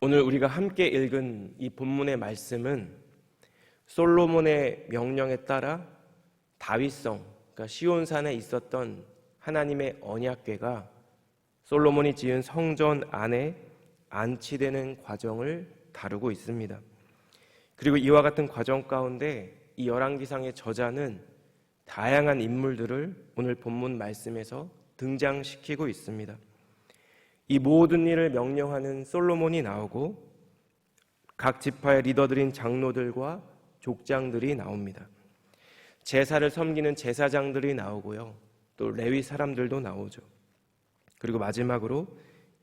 오늘 우리가 함께 읽은 이 본문의 말씀은 솔로몬의 명령에 따라 다윗성, 그러니까 시온산에 있었던 하나님의 언약궤가 솔로몬이 지은 성전 안에 안치되는 과정을 다루고 있습니다. 그리고 이와 같은 과정 가운데 이 열왕기상의 저자는 다양한 인물들을 오늘 본문 말씀에서 등장시키고 있습니다. 이 모든 일을 명령하는 솔로몬이 나오고 각 지파의 리더들인 장로들과 족장들이 나옵니다. 제사를 섬기는 제사장들이 나오고요. 또 레위 사람들도 나오죠. 그리고 마지막으로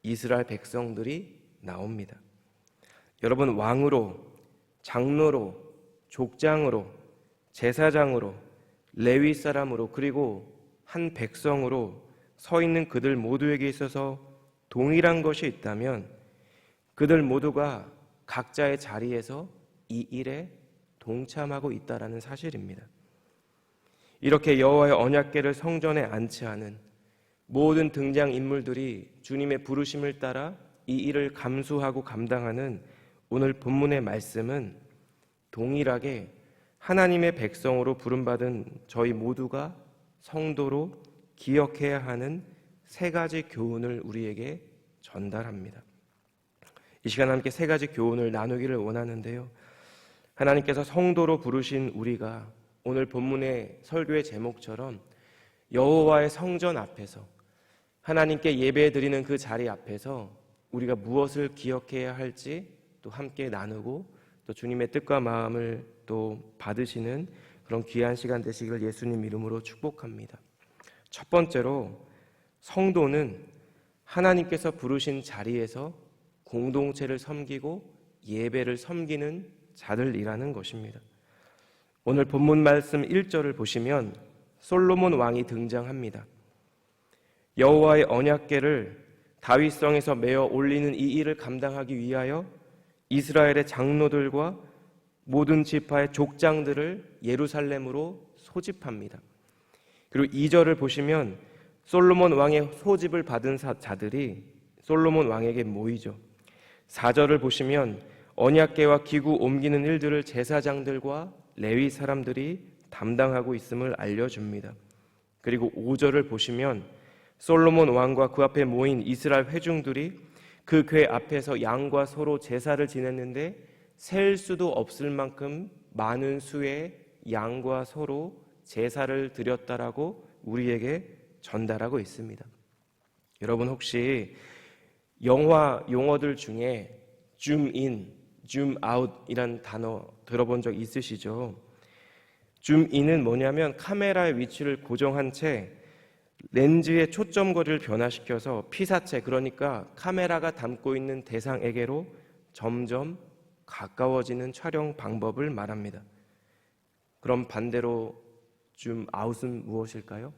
이스라엘 백성들이 나옵니다. 여러분, 왕으로, 장로로, 족장으로, 제사장으로, 레위 사람으로, 그리고 한 백성으로 서 있는 그들 모두에게 있어서 동일한 것이 있다면 그들 모두가 각자의 자리에서 이 일에 동참하고 있다라는 사실입니다. 이렇게 여호와의 언약궤를 성전에 안치하는 모든 등장인물들이 주님의 부르심을 따라 이 일을 감수하고 감당하는 오늘 본문의 말씀은 동일하게 하나님의 백성으로 부름받은 저희 모두가 성도로 기억해야 하는 세 가지 교훈을 우리에게 전달합니다. 이 시간 함께 세 가지 교훈을 나누기를 원하는데요. 하나님께서 성도로 부르신 우리가 오늘 본문의 설교의 제목처럼 여호와의 성전 앞에서 하나님께 예배드리는 그 자리 앞에서 우리가 무엇을 기억해야 할지 또 함께 나누고 또 주님의 뜻과 마음을 또 받으시는 그런 귀한 시간 되시기를 예수님 이름으로 축복합니다. 첫 번째로, 성도는 하나님께서 부르신 자리에서 공동체를 섬기고 예배를 섬기는 자들이라는 것입니다. 오늘 본문 말씀 1절을 보시면 솔로몬 왕이 등장합니다. 여호와의 언약궤를 다윗성에서 메어 올리는 이 일을 감당하기 위하여 이스라엘의 장로들과 모든 지파의 족장들을 예루살렘으로 소집합니다. 그리고 2절을 보시면 솔로몬 왕의 소집을 받은 자들이 솔로몬 왕에게 모이죠. 4절을 보시면 언약궤와 기구 옮기는 일들을 제사장들과 레위 사람들이 담당하고 있음을 알려줍니다. 그리고 5절을 보시면 솔로몬 왕과 그 앞에 모인 이스라엘 회중들이 그 궤 앞에서 양과 소로 제사를 지냈는데 셀 수도 없을 만큼 많은 수의 양과 소로 제사를 드렸다라고 우리에게 전달하고 있습니다. 여러분, 혹시 영화 용어들 중에 줌인, 줌아웃이란 단어 들어본 적 있으시죠? 줌인은 뭐냐면 카메라의 위치를 고정한 채 렌즈의 초점거리를 변화시켜서 피사체, 그러니까 카메라가 담고 있는 대상에게로 점점 가까워지는 촬영 방법을 말합니다. 그럼 반대로 줌아웃은 무엇일까요?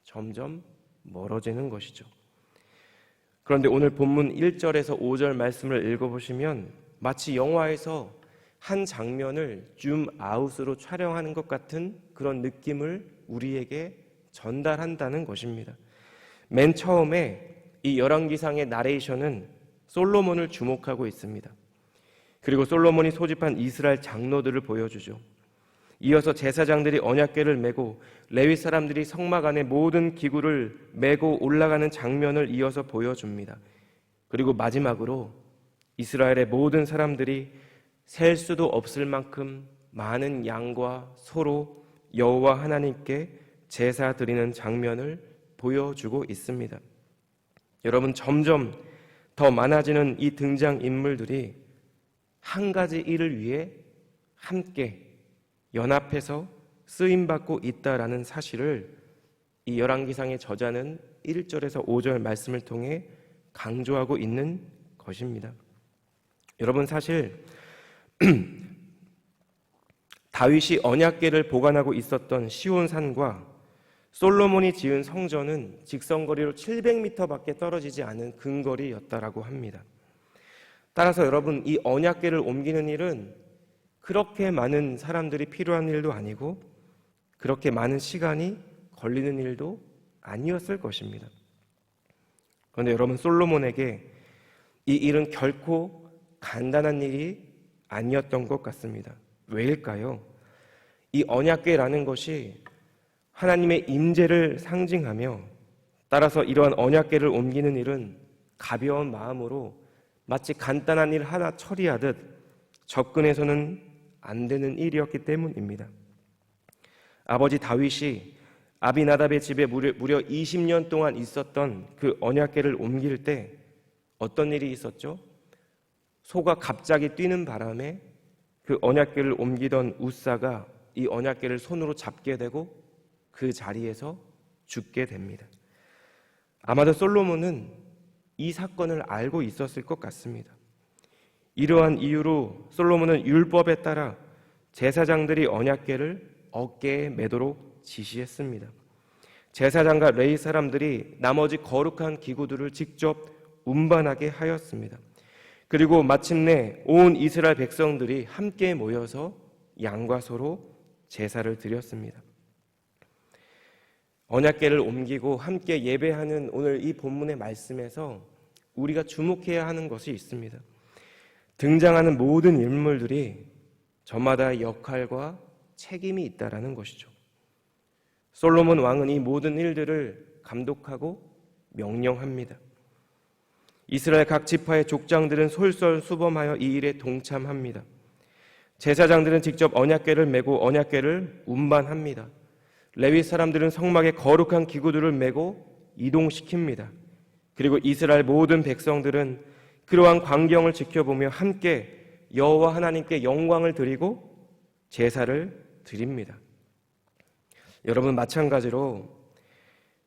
점점 멀어지는 것이죠. 그런데 오늘 본문 1절에서 5절 말씀을 읽어보시면 마치 영화에서 한 장면을 줌아웃으로 촬영하는 것 같은 그런 느낌을 우리에게 전달한다는 것입니다. 맨 처음에 이 열왕기상의 나레이션은 솔로몬을 주목하고 있습니다. 그리고 솔로몬이 소집한 이스라엘 장로들을 보여주죠. 이어서 제사장들이 언약궤를 메고 레위 사람들이 성막 안에 모든 기구를 메고 올라가는 장면을 이어서 보여줍니다. 그리고 마지막으로 이스라엘의 모든 사람들이 셀 수도 없을 만큼 많은 양과 소로 여호와 하나님께 제사 드리는 장면을 보여주고 있습니다. 여러분, 점점 더 많아지는 이 등장인물들이 한 가지 일을 위해 함께 연합해서 쓰임받고 있다라는 사실을 이 열왕기상의 저자는 1절에서 5절 말씀을 통해 강조하고 있는 것입니다. 여러분, 사실 다윗이 언약궤를 보관하고 있었던 시온산과 솔로몬이 지은 성전은 직선거리로 700m밖에 떨어지지 않은 근거리였다라고 합니다. 따라서 여러분, 이 언약궤를 옮기는 일은 그렇게 많은 사람들이 필요한 일도 아니고 그렇게 많은 시간이 걸리는 일도 아니었을 것입니다. 그런데 여러분, 솔로몬에게 이 일은 결코 간단한 일이 아니었던 것 같습니다. 왜일까요? 이 언약궤라는 것이 하나님의 임재를 상징하며, 따라서 이러한 언약궤를 옮기는 일은 가벼운 마음으로 마치 간단한 일 하나 처리하듯 접근해서는 안 되는 일이었기 때문입니다. 아버지 다윗이 아비나답의 집에 무려 20년 동안 있었던 그 언약궤를 옮길 때 어떤 일이 있었죠? 소가 갑자기 뛰는 바람에 그 언약궤를 옮기던 우사가 이 언약궤를 손으로 잡게 되고 그 자리에서 죽게 됩니다. 아마도 솔로몬은 이 사건을 알고 있었을 것 같습니다. 이러한 이유로 솔로몬은 율법에 따라 제사장들이 언약궤를 어깨에 매도록 지시했습니다. 제사장과 레위 사람들이 나머지 거룩한 기구들을 직접 운반하게 하였습니다. 그리고 마침내 온 이스라엘 백성들이 함께 모여서 양과 소로 제사를 드렸습니다. 언약궤를 옮기고 함께 예배하는 오늘 이 본문의 말씀에서 우리가 주목해야 하는 것이 있습니다. 등장하는 모든 인물들이 저마다의 역할과 책임이 있다라는 것이죠. 솔로몬 왕은 이 모든 일들을 감독하고 명령합니다. 이스라엘 각 지파의 족장들은 솔솔수범하여 이 일에 동참합니다. 제사장들은 직접 언약궤를 메고 언약궤를 운반합니다. 레위 사람들은 성막에 거룩한 기구들을 메고 이동시킵니다. 그리고 이스라엘 모든 백성들은 그러한 광경을 지켜보며 함께 여호와 하나님께 영광을 드리고 제사를 드립니다. 여러분, 마찬가지로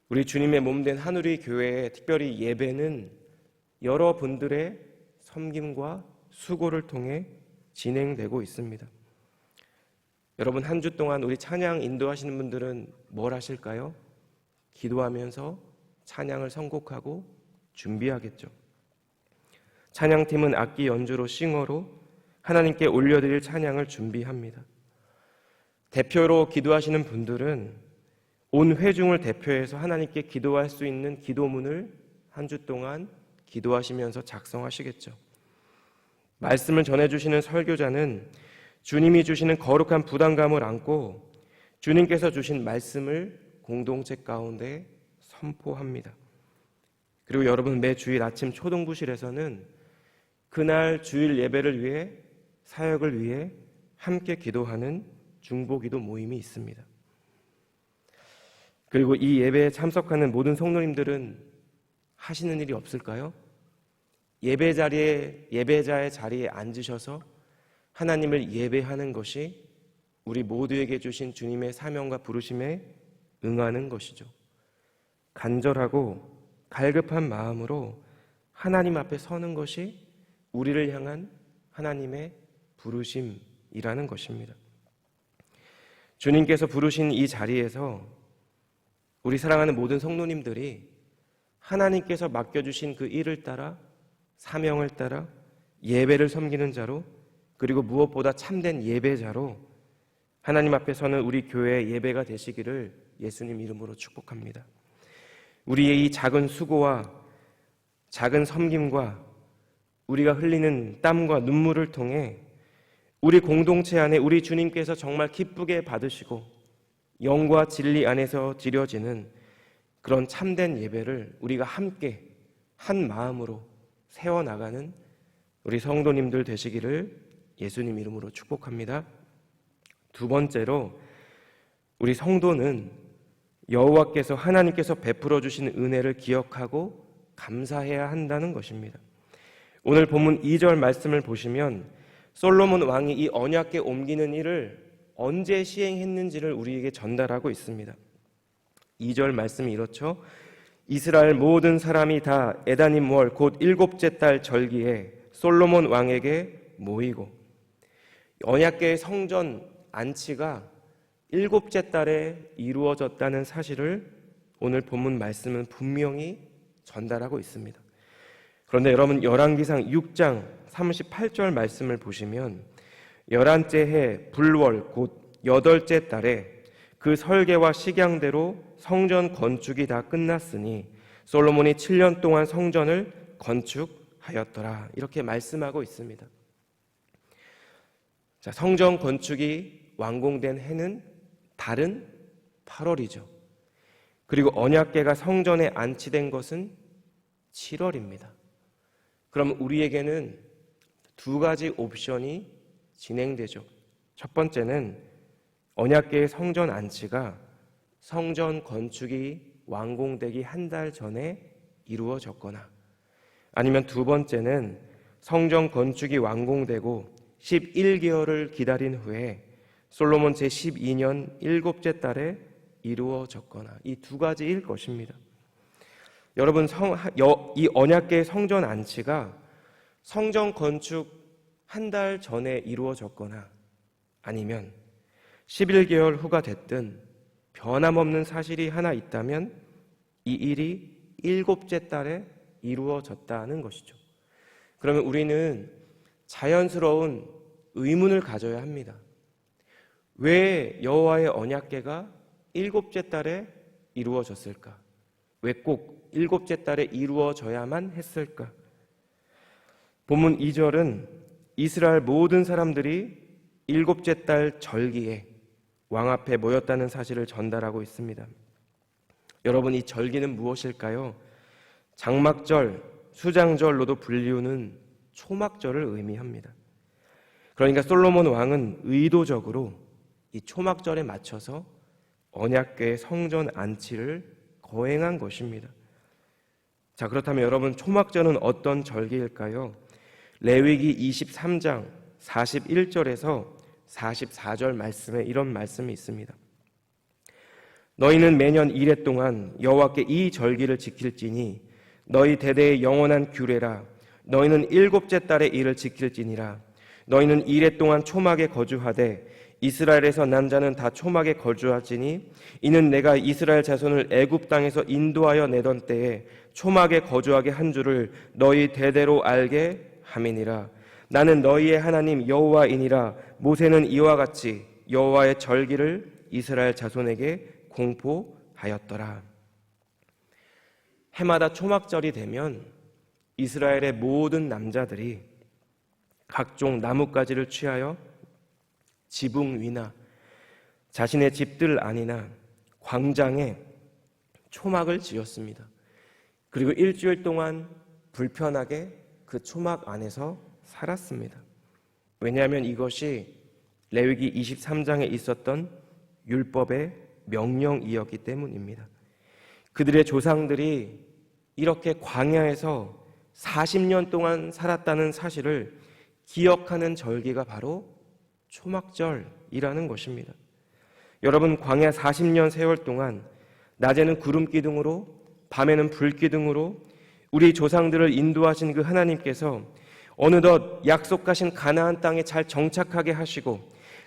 우리 주님의 몸된 한우리 교회의 특별히 예배는 여러분들의 섬김과 수고를 통해 진행되고 있습니다. 여러분, 한 주 동안 우리 찬양 인도하시는 분들은 뭘 하실까요? 기도하면서 찬양을 선곡하고 준비하겠죠. 찬양팀은 악기 연주로 싱어로 하나님께 올려드릴 찬양을 준비합니다. 대표로 기도하시는 분들은 온 회중을 대표해서 하나님께 기도할 수 있는 기도문을 한 주 동안 기도하시면서 작성하시겠죠. 말씀을 전해주시는 설교자는 주님이 주시는 거룩한 부담감을 안고 주님께서 주신 말씀을 공동체 가운데 선포합니다. 그리고 여러분, 매 주일 아침 초등부실에서는 그날 주일 예배를 위해, 사역을 위해 함께 기도하는 중보기도 모임이 있습니다. 그리고 이 예배에 참석하는 모든 성도님들은 하시는 일이 없을까요? 예배자의 자리에 앉으셔서 하나님을 예배하는 것이 우리 모두에게 주신 주님의 사명과 부르심에 응하는 것이죠. 간절하고 갈급한 마음으로 하나님 앞에 서는 것이 우리를 향한 하나님의 부르심이라는 것입니다. 주님께서 부르신 이 자리에서 우리 사랑하는 모든 성도님들이 하나님께서 맡겨주신 그 일을 따라, 사명을 따라 예배를 섬기는 자로, 그리고 무엇보다 참된 예배자로 하나님 앞에 서는 우리 교회의 예배가 되시기를 예수님 이름으로 축복합니다. 우리의 이 작은 수고와 작은 섬김과 우리가 흘리는 땀과 눈물을 통해 우리 공동체 안에 우리 주님께서 정말 기쁘게 받으시고 영과 진리 안에서 드려지는 그런 참된 예배를 우리가 함께 한 마음으로 세워나가는 우리 성도님들 되시기를 예수님 이름으로 축복합니다. 두 번째로, 우리 성도는 여호와께서, 하나님께서 베풀어 주신 은혜를 기억하고 감사해야 한다는 것입니다. 오늘 본문 2절 말씀을 보시면 솔로몬 왕이 이 언약궤 옮기는 일을 언제 시행했는지를 우리에게 전달하고 있습니다. 2절 말씀이 이렇죠. 이스라엘 모든 사람이 다 에다님 월 곧 7째 달 절기에 솔로몬 왕에게 모이고, 언약궤의 성전 안치가 7째 달에 이루어졌다는 사실을 오늘 본문 말씀은 분명히 전달하고 있습니다. 그런데 여러분, 열왕기상 6장 38절 말씀을 보시면 11째 해 불월 곧 8째 달에 그 설계와 식양대로 성전 건축이 다 끝났으니 솔로몬이 7년 동안 성전을 건축하였더라. 하였더라. 이렇게 말씀하고 있습니다. 자, 성전 건축이 완공된 해는 달은 8월이죠. 그리고 언약궤가 성전에 안치된 것은 7월입니다. 그럼 우리에게는 두 가지 옵션이 진행되죠. 첫 번째는 언약궤의 성전 안치가 성전 건축이 완공되기 한 달 전에 이루어졌거나, 아니면 두 번째는 성전 건축이 완공되고 11개월을 기다린 후에 솔로몬 제12년 7째 달에 이루어졌거나, 이 두 가지일 것입니다. 여러분, 이 언약궤의 성전 안치가 성전 건축 한 달 전에 이루어졌거나 아니면 11개월 후가 됐든 변함없는 사실이 하나 있다면 이 일이 7째 달에 이루어졌다는 것이죠. 그러면 우리는 자연스러운 의문을 가져야 합니다. 왜 여호와의 언약궤가 7째 달에 이루어졌을까? 왜 꼭 7째 달에 이루어져야만 했을까? 본문 2절은 이스라엘 모든 사람들이 7째 달 절기에 왕 앞에 모였다는 사실을 전달하고 있습니다. 여러분, 이 절기는 무엇일까요? 장막절, 수장절로도 불리우는 초막절을 의미합니다. 그러니까 솔로몬 왕은 의도적으로 이 초막절에 맞춰서 언약궤의 성전 안치를 거행한 것입니다. 자, 그렇다면 여러분, 초막절은 어떤 절기일까요? 레위기 23장 41절에서 44절 말씀에 이런 말씀이 있습니다. 너희는 매년 이레 동안 여호와께 이 절기를 지킬지니 너희 대대의 영원한 규례라. 너희는 7째 달에 이를 지킬지니라. 너희는 이레 동안 초막에 거주하되 이스라엘에서 난 자는 다 초막에 거주할지니 이는 내가 이스라엘 자손을 애굽 땅에서 인도하여 내던 때에 초막에 거주하게 한 줄을 너희 대대로 알게 함이니라. 나는 너희의 하나님 여호와이니라. 모세는 이와 같이 여호와의 절기를 이스라엘 자손에게 공포하였더라. 해마다 초막절이 되면 이스라엘의 모든 남자들이 각종 나뭇가지를 취하여 지붕 위나 자신의 집들 안이나 광장에 초막을 지었습니다. 그리고 일주일 동안 불편하게 그 초막 안에서 살았습니다. 왜냐하면 이것이 레위기 23장에 있었던 율법의 명령이었기 때문입니다. 그들의 조상들이 이렇게 광야에서 40년 동안 살았다는 사실을 기억하는 절기가 바로 초막절이라는 것입니다. 여러분, 광야 40년 세월 동안 낮에는 구름 기둥으로 밤에는 불 기둥으로 우리 조상들을 인도하신 그 하나님께서 어느덧 약속하신 가나안 땅에 잘 정착하게 하시고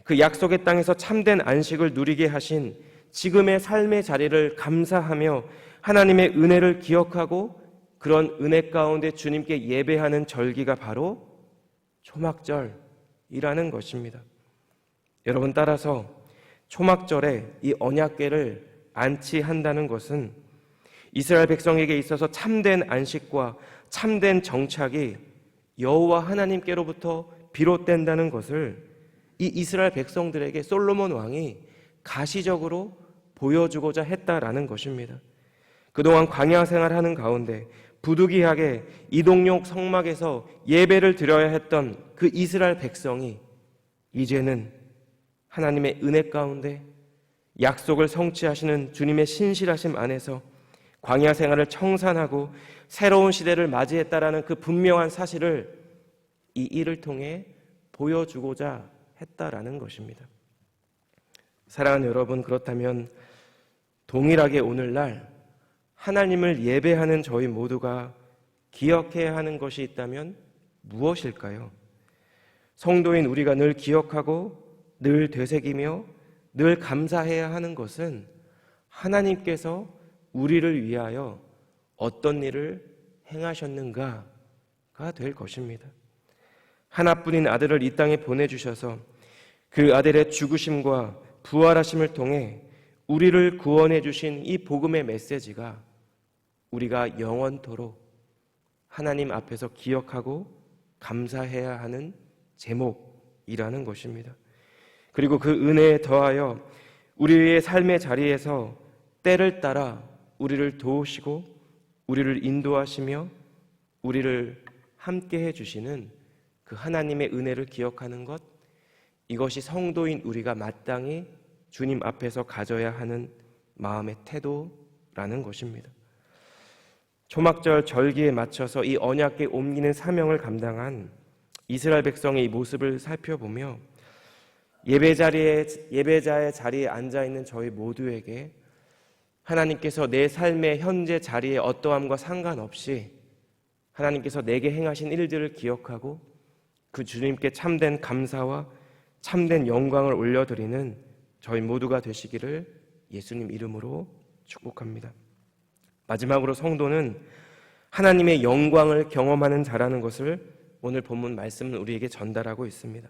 그 약속의 땅에서 참된 안식을 누리게 하신 지금의 삶의 자리를 감사하며 하나님의 은혜를 기억하고 그런 은혜 가운데 주님께 예배하는 절기가 바로 초막절이라는 것입니다. 여러분, 따라서 초막절에 이 언약궤를 안치한다는 것은 이스라엘 백성에게 있어서 참된 안식과 참된 정착이 여호와 하나님께로부터 비롯된다는 것을 이 이스라엘 백성들에게 솔로몬 왕이 가시적으로 보여주고자 했다라는 것입니다. 그동안 광야 생활하는 가운데 부득이하게 이동용 성막에서 예배를 드려야 했던 그 이스라엘 백성이 이제는 하나님의 은혜 가운데 약속을 성취하시는 주님의 신실하심 안에서 광야 생활을 청산하고 새로운 시대를 맞이했다라는 그 분명한 사실을 이 일을 통해 보여주고자 했다라는 것입니다. 사랑하는 여러분, 그렇다면 동일하게 오늘날 하나님을 예배하는 저희 모두가 기억해야 하는 것이 있다면 무엇일까요? 성도인 우리가 늘 기억하고 늘 되새기며 늘 감사해야 하는 것은 하나님께서 우리를 위하여 어떤 일을 행하셨는가가 될 것입니다. 하나뿐인 아들을 이 땅에 보내주셔서 그 아들의 죽으심과 부활하심을 통해 우리를 구원해 주신 이 복음의 메시지가 우리가 영원토록 하나님 앞에서 기억하고 감사해야 하는 제목이라는 것입니다. 그리고 그 은혜에 더하여 우리의 삶의 자리에서 때를 따라 우리를 도우시고 우리를 인도하시며 우리를 함께 해주시는 그 하나님의 은혜를 기억하는 것, 이것이 성도인 우리가 마땅히 주님 앞에서 가져야 하는 마음의 태도라는 것입니다. 초막절 절기에 맞춰서 이 언약궤 옮기는 사명을 감당한 이스라엘 백성의 이 모습을 살펴보며 예배자의 자리에 앉아있는 저희 모두에게 하나님께서 내 삶의 현재 자리에 어떠함과 상관없이 하나님께서 내게 행하신 일들을 기억하고 그 주님께 참된 감사와 참된 영광을 올려드리는 저희 모두가 되시기를 예수님 이름으로 축복합니다. 마지막으로 성도는 하나님의 영광을 경험하는 자라는 것을 오늘 본문 말씀은 우리에게 전달하고 있습니다.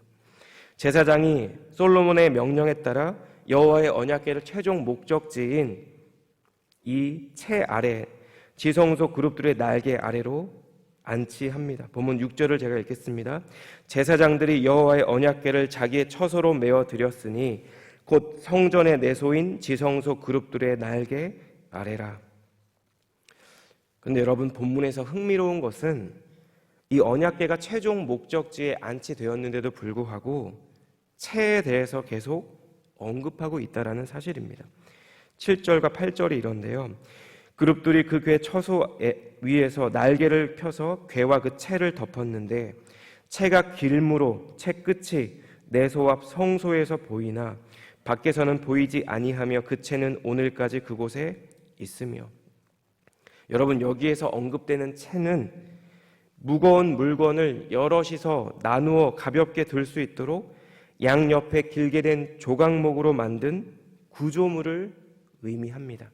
제사장이 솔로몬의 명령에 따라 여호와의 언약궤를 최종 목적지인 이 채 아래 지성소 그룹들의 날개 아래로 안치합니다. 본문 6절을 제가 읽겠습니다. 제사장들이 여호와의 언약궤를 자기의 처소로 메어 드렸으니 곧 성전의 내소인 지성소 그룹들의 날개 아래라. 근데 여러분, 본문에서 흥미로운 것은 이 언약궤가 최종 목적지에 안치되었는데도 불구하고 채에 대해서 계속 언급하고 있다는 사실입니다. 7절과 8절이 이런데요. 그룹들이 그 궤 처소 위에서 날개를 펴서 궤와 그 채를 덮었는데 채가 길므로 채 끝이 내소 앞 성소에서 보이나 밖에서는 보이지 아니하며 그 채는 오늘까지 그곳에 있으며. 여러분, 여기에서 언급되는 채는 무거운 물건을 여럿이서 나누어 가볍게 들 수 있도록 양옆에 길게 된 조각목으로 만든 구조물을 의미합니다.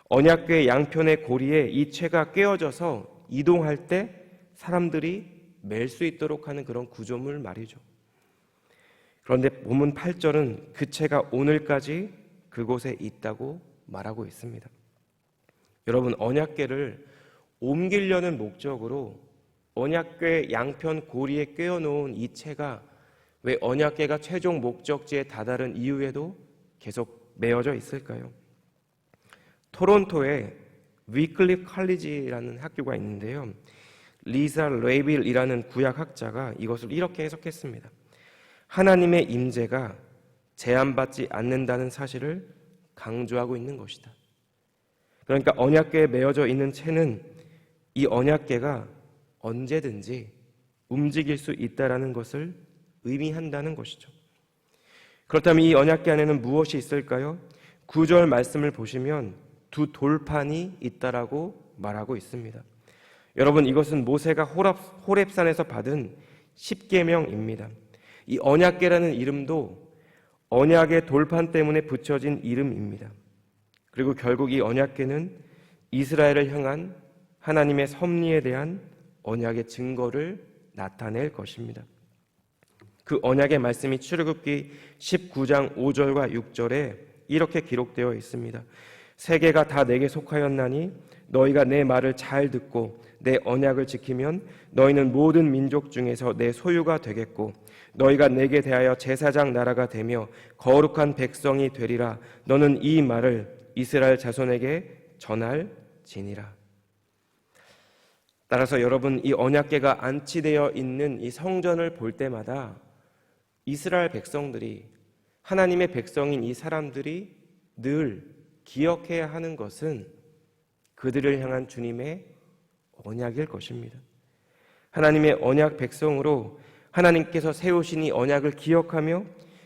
언약궤 양편의 고리에 이 채가 꿰어져서 이동할 때 사람들이 맬 수 있도록 하는 그런 구조물 말이죠. 그런데 본문 8절은 그 채가 오늘까지 그곳에 있다고 말하고 있습니다. 여러분, 언약궤를 옮기려는 목적으로 언약궤 양편 고리에 꿰어놓은 이 채가 왜 언약궤가 최종 목적지에 다다른 이후에도 계속 메어져 있을까요? 토론토에 위클리프 칼리지라는 학교가 있는데요. 리사 레이빌이라는 구약학자가 이것을 이렇게 해석했습니다. 하나님의 임재가 제한받지 않는다는 사실을 강조하고 있는 것이다. 그러니까 언약궤에 메어져 있는 채는 이 언약궤가 언제든지 움직일 수 있다는 것을 의미한다는 것이죠. 그렇다면 이 언약궤 안에는 무엇이 있을까요? 9절 말씀을 보시면 두 돌판이 있다라고 말하고 있습니다. 여러분, 이것은 모세가 호렙산에서 받은 십계명입니다. 이 언약궤라는 이름도 언약의 돌판 때문에 붙여진 이름입니다. 그리고 결국 이 언약궤는 이스라엘을 향한 하나님의 섭리에 대한 언약의 증거를 나타낼 것입니다. 그 언약의 말씀이 출애굽기 19장 5절과 6절에 이렇게 기록되어 있습니다. 세계가 다 내게 속하였나니 너희가 내 말을 잘 듣고 내 언약을 지키면 너희는 모든 민족 중에서 내 소유가 되겠고 너희가 내게 대하여 제사장 나라가 되며 거룩한 백성이 되리라. 너는 이 말을 이스라엘 자손에게 전할지니라. 따라서 여러분, 이 언약궤가 안치되어 있는 이 성전을 볼 때마다 이스라엘 백성들이, 하나님의 백성인 이 사람들이 늘 기억해야 하는 것은 그들을 향한 주님의 언약일 것입니다. 하나님의 언약 백성으로 하나님께서 세우신 이 언약을 기억하며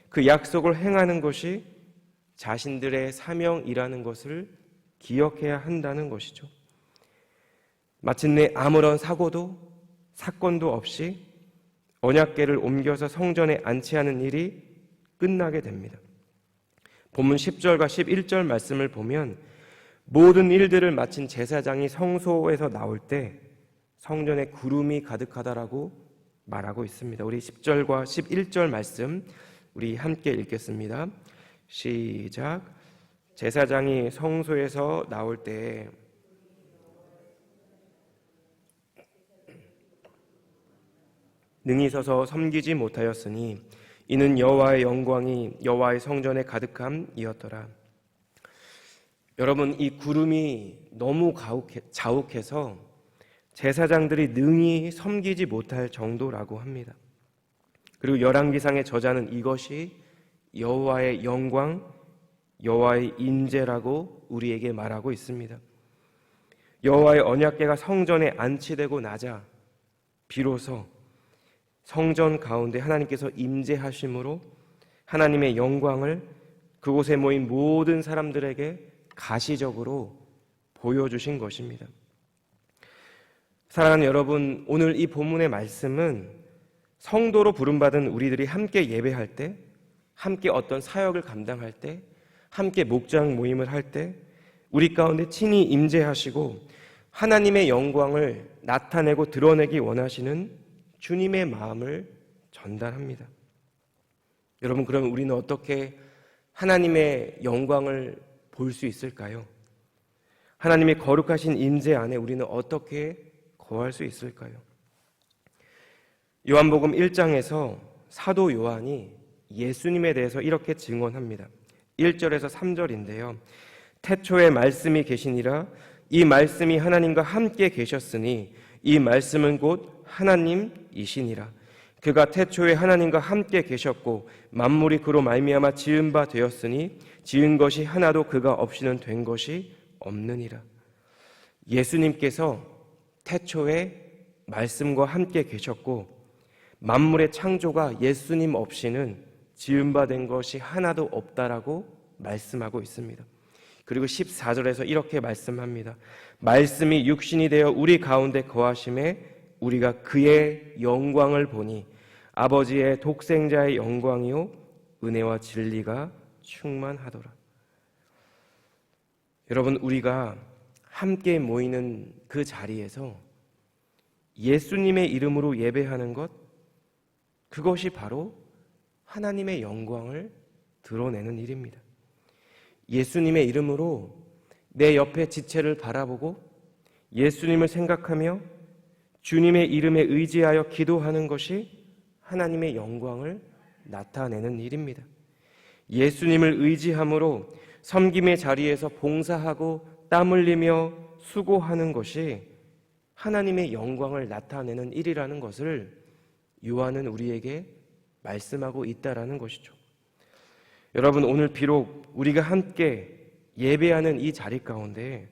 그 약속을 행하는 것이 자신들의 사명이라는 것을 기억해야 한다는 것이죠. 마침내 아무런 사건도 없이 언약궤를 옮겨서 성전에 안치하는 일이 끝나게 됩니다. 본문 10절과 11절 말씀을 보면 모든 일들을 마친 제사장이 성소에서 나올 때 성전에 구름이 가득하다라고 말하고 있습니다. 우리 10절과 11절 말씀 우리 함께 읽겠습니다. 시작. 제사장이 성소에서 나올 때 능히 서서 섬기지 못하였으니 이는 여호와의 영광이 여호와의 성전에 가득함이었더라. 여러분, 이 구름이 너무 자욱해서 제사장들이 능히 섬기지 못할 정도라고 합니다. 그리고 열왕기상의 저자는 이것이 여호와의 영광, 여호와의 인재라고 우리에게 말하고 있습니다. 여호와의 언약궤가 성전에 안치되고 나자 비로소 성전 가운데 하나님께서 임재하심으로 하나님의 영광을 그곳에 모인 모든 사람들에게 가시적으로 보여주신 것입니다. 사랑하는 여러분, 오늘 이 본문의 말씀은 성도로 부름받은 우리들이 함께 예배할 때, 함께 어떤 사역을 감당할 때, 함께 목장 모임을 할 때 우리 가운데 친히 임재하시고 하나님의 영광을 나타내고 드러내기 원하시는 주님의 마음을 전달합니다. 여러분, 그럼 우리는 어떻게 하나님의 영광을 볼 수 있을까요? 하나님의 거룩하신 임재 안에 우리는 어떻게 거할 수 있을까요? 요한복음 1장에서 사도 요한이 예수님에 대해서 이렇게 증언합니다. 1절에서 3절인데요. 태초에 말씀이 계시니라. 이 말씀이 하나님과 함께 계셨으니 이 말씀은 곧 하나님이시니라. 그가 태초에 하나님과 함께 계셨고 만물이 그로 말미암아 지은 바 되었으니 지은 것이 하나도 그가 없이는 된 것이 없느니라. 예수님께서 태초에 말씀과 함께 계셨고 만물의 창조가 예수님 없이는 지은 바 된 것이 하나도 없다라고 말씀하고 있습니다. 그리고 14절에서 이렇게 말씀합니다. 말씀이 육신이 되어 우리 가운데 거하심에 우리가 그의 영광을 보니 아버지의 독생자의 영광이요 은혜와 진리가 충만하더라. 여러분, 우리가 함께 모이는 그 자리에서 예수님의 이름으로 예배하는 것, 그것이 바로 하나님의 영광을 드러내는 일입니다. 예수님의 이름으로 내 옆에 지체를 바라보고 예수님을 생각하며 주님의 이름에 의지하여 기도하는 것이 하나님의 영광을 나타내는 일입니다. 예수님을 의지함으로 섬김의 자리에서 봉사하고 땀 흘리며 수고하는 것이 하나님의 영광을 나타내는 일이라는 것을 요한은 우리에게 말씀하고 있다라는 것이죠. 여러분, 오늘 비록 우리가 함께 예배하는 이 자리 가운데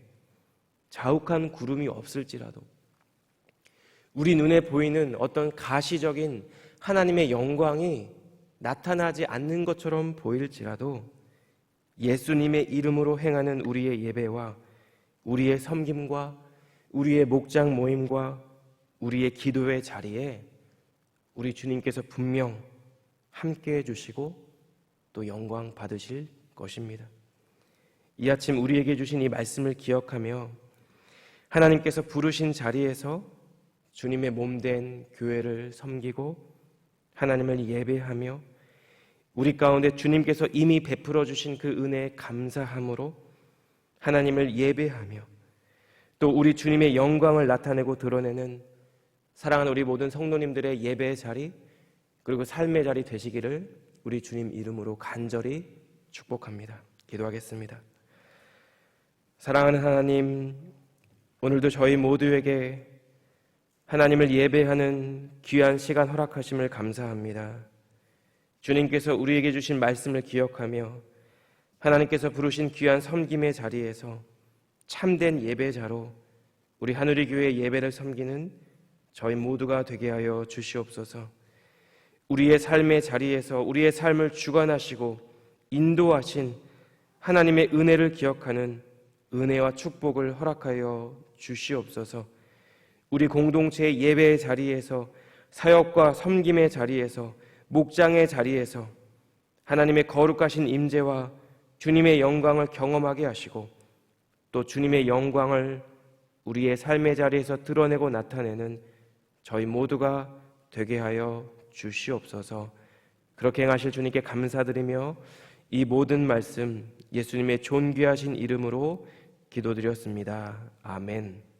자욱한 구름이 없을지라도 우리 눈에 보이는 어떤 가시적인 하나님의 영광이 나타나지 않는 것처럼 보일지라도 예수님의 이름으로 행하는 우리의 예배와 우리의 섬김과 우리의 목장 모임과 우리의 기도의 자리에 우리 주님께서 분명 함께 해주시고 또 영광 받으실 것입니다. 이 아침 우리에게 주신 이 말씀을 기억하며 하나님께서 부르신 자리에서 주님의 몸된 교회를 섬기고 하나님을 예배하며 우리 가운데 주님께서 이미 베풀어 주신 그 은혜에 감사함으로 하나님을 예배하며 또 우리 주님의 영광을 나타내고 드러내는 사랑하는 우리 모든 성도님들의 예배의 자리 그리고 삶의 자리 되시기를 우리 주님 이름으로 간절히 축복합니다. 기도하겠습니다. 사랑하는 하나님, 오늘도 저희 모두에게 하나님을 예배하는 귀한 시간 허락하심을 감사합니다. 주님께서 우리에게 주신 말씀을 기억하며 하나님께서 부르신 귀한 섬김의 자리에서 참된 예배자로 우리 하늘의 교회의 예배를 섬기는 저희 모두가 되게 하여 주시옵소서. 우리의 삶의 자리에서 우리의 삶을 주관하시고 인도하신 하나님의 은혜를 기억하는 은혜와 축복을 허락하여 주시옵소서. 우리 공동체의 예배의 자리에서 사역과 섬김의 자리에서 목장의 자리에서 하나님의 거룩하신 임재와 주님의 영광을 경험하게 하시고 또 주님의 영광을 우리의 삶의 자리에서 드러내고 나타내는 저희 모두가 되게 하여 주시옵소서. 그렇게 행하실 주님께 감사드리며 이 모든 말씀 예수님의 존귀하신 이름으로 기도드렸습니다. 아멘.